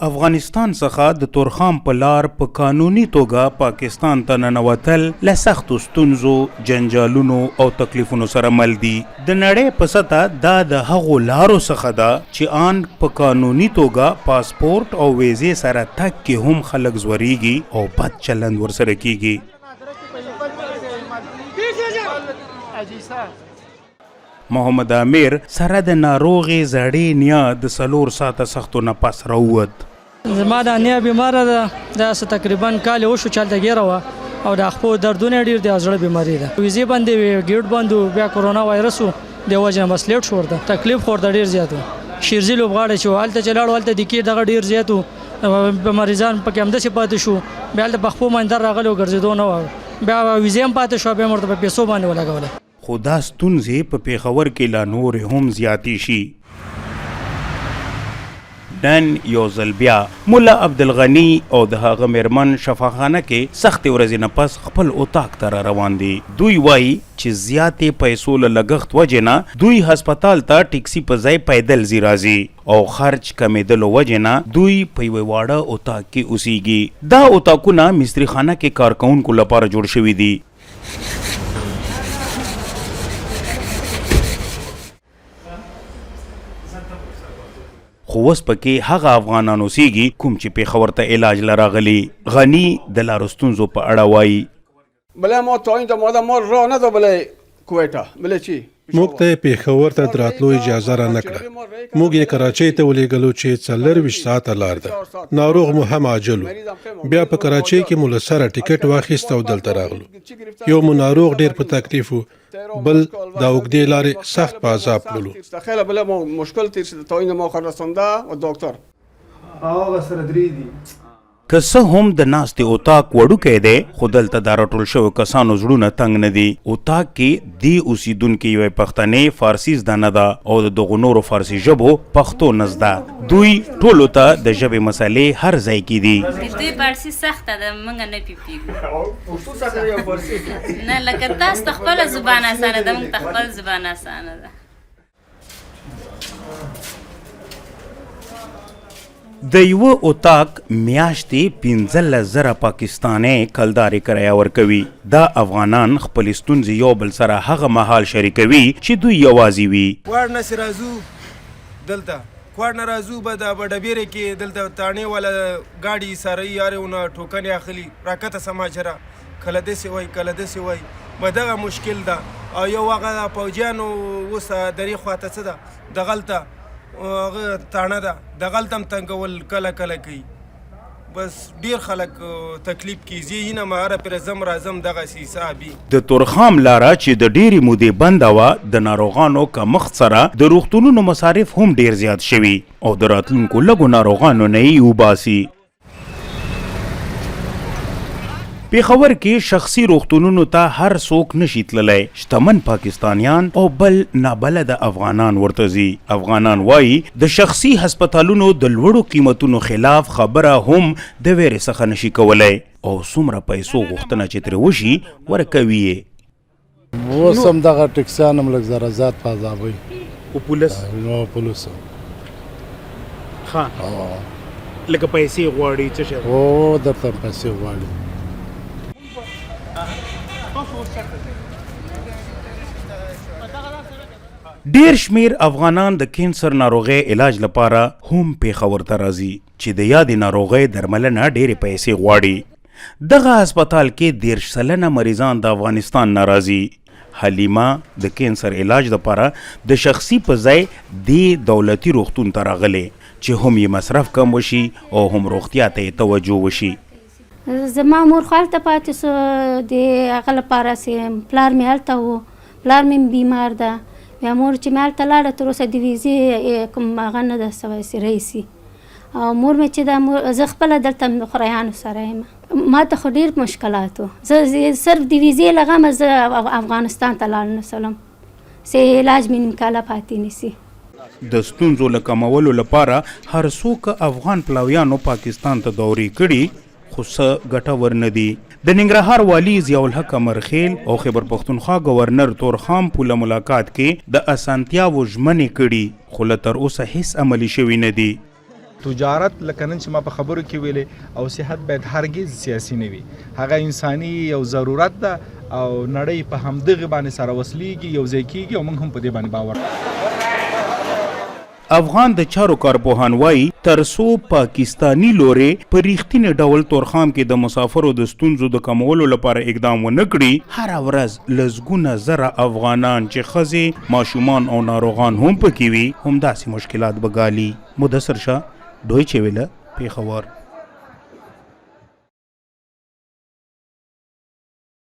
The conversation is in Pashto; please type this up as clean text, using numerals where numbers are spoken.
افغانستان څخه د تورخم په لار په قانوني توګه پاکستان ته ننوتل له سختو ستونزو، جنجالونو او تکلیفونو سره مل دي. د نړۍ په سطحه دا د هغو لارو څخه ده چې آن په قانوني توګه پاسپورت او ویزې سره تګ کې هم خلک زوریږي او بد چلند ورسره کیږي. محمد امیر سره د ناروغې زړې نیا د 4 ساعته سختو نه پس راووت. زما دا نیا بیماره ده، داسې تقریبا کال وشو چې هلته ګیره وه او د خپو دردونه ډېر د زړه بیماري ده. ویزې بندې وې، ګیټ بند و، بیا کورونا وایرس و، د وجې نه بس لیټ شو ورته. تکلیف خو ورته ډېر زیات و. شیرزي لوبغاړی چې و هلته چې لاړو هلته د کې دغه ډېر زیات و، مریضان پکې همداسې پاتې شو. بیا هلته په خپو باندې در راغلی و، ګرځېدو نه وه. بیا ویزې هم پاتې شوه، بیا هم ورته په پیسو باندې ولګوله. خو دا ستونزې په پېښور کې لا نورې هم زیاتې شي. نن یو ځل بیا ملا عبدالغني او د هغه میرمن شفاخانه کې سختې ورځې نه پس خپل اتاق ته را روان دي. دوی وایي چې زیاتې پیسو له لګښت وجې نه دوی هسپتال ته ټیکسي په ځای پیدل ځي راځي او خرچ کمیدلو وجې نه دوی په یوه واړه اتاق کې اوسیږي. دا اتاقونه مستري خانه کې کارکوونکو لپاره جوړ شوي دي. خو اوس پکې هغه افغانان اوسیږي کوم چې پېښور ته علاج له راغلي. غني د لارو ستونزو په اړه وایي. بله ما تا اینجا مادم ما راه نده بله کویتا بله چی موږ ته پېښور ته د راتلو اجازه را نه کړه. موږ یې کراچۍ ته ولېږلو چې 24 ساعته لار ده. ناروغ مو هم عاجل و. بیا په کراچۍ کې مو له سره ټیکټ واخیست او دلته راغلو. یو مو ناروغ ډېر په تکلیف و، بل دا اوږدې لارې سخت په عذاب تللو. خیلی بله ما مشکل تیر شده تا اینجا ما آخر رسانده و دکتر آقا سره درې دي. که څه هم د ناستې اتاق وړوکی دی خو دلته دا راټول شوو کسانو زړونه تنګ نه دي. اتاق کې دې اوسیدونکې یوې پښتنې فارسي زده نه ده او د دغو نورو فارسي ژبو پښتو نه زده. دوی ټولو ته د ژبې مسلې هر ځای کې دي. د دوی فارسي سخته ده، موږ نه پوهېږو. نه لکه تاسو ته خپله زبان اسانه ده، موږ ته خپل زبان اسانه ده. د یوه اتاق میاشتې 15,000 پاکستانۍ کلدارې کرایه ورکوي. دا افغانان خپل ستونزې یو بل سره هغه مهال شریکوي چې دوی یوازې وي. کوړ نه سي راځو دلته، کوړ نه راځو به دا په ډبیرې کې دلته تاڼې والا ګاډي ساروي یارونه ټوکنې اخلي راکته سماچره، کله داسې وایي کله داسې وایي. به دغه مشکل ده. او یو هغه پوجیانو اوس درې خواته څه ده دغلته هغه تاڼه ده، دغلته هم تنګول کله کله کوي. بس ډیر خلک تکلیف کیږي. نه مهاره پرې ځم راځم دغسې حسابي. د تورخم لاره چې د ډېرې مودې بنده وه د ناروغانو کمښت سره د روغتونونو مصارف هم ډیر زیات شوي او د راتلونکو لږو ناروغانو نه یې وباسي. پېښور کې شخصي روغتونونو ته هر څوک نشي تللی. شتمن پاکستانیان او بل نابلده افغانان ورته ځي. افغانان وایي د شخصي هسپتالونو د لوړو قیمتونو خلاف خبره هم د ویرې څخه نشي کولی او څومره پیسو غوښتنه چې ترې وشي ورکوي یې. اوس هم دغه ټکسیان هم لږ ذره زیات په عذابوي. او پولیس پولیس ښه لکه پیسې غواړي څه شی؟ او درته پیسې غواړي. ډیر شمیر افغانان د کینسر ناروغۍ علاج لپاره هم پېښور ته راځي چې د یادې ناروغۍ درملنه ډېرې پیسې غواړي. دغه هسپتال کې 30 سلنه مریضان د افغانستان نه راځي. حلیمه د کینسر علاج لپاره د شخصي په ځای د دولتي روغتون ته راغلې چې هم یې مصرف کم وشي او هم روغتیا ته یې توجه وشي. زما مور خو هلته پاتې سوه، د هغه لپاره چې پلار مې هلته و، پلار مې بیمار ده. بیا مور چې مې هلته لاړه تر اوسه د ویزې کوم هغه نه ده سوی چې رئیسي. او مور مې چې دا زه خپله دلته خورایانو سره یم. ما ته خو ډېر مشکلات و. زه صرف د ویزې له غمه زه افغانستان ته لاړ نه سلم چې علاج مې نیم کاله پاتې نیسي. د ستونزو له کمولو لپاره هر څوک افغان پلویانو پاکستان ته دورې کړي خو څه ګټور نه دي. د ننګرهار والي ضیاء الحق امرخیل او خیبر پښتونخوا گورنر تورخم په ملاقات کې د اسانتیاوو ژمنې کړي خو له تر اوسه هیڅ عملي شوي نه دي. تجارت لکه نن چې ما په خبرو کې ویلې او صحت باید هرگز سیاسي نه وي، هغه انساني یو ضرورت ده او نړۍ په همدغه باندې سره وصلېږي، یو ځای کېږي او موږ هم په دې باندې باور. افغان د چارو کارپوهان وایي ترڅو پاکستانی لوري په ریښتیني ډول تورخام کې د مسافرو د ستونزو د کمولو لپاره اقدام ونه کړي، هره ورځ لسګونه زره افغانان چې ښځې، ماشومان او ناروغان هم پکې وي همداسې مشکلات به ګالي. مدثر شاه، دویچه ویله، پیښور.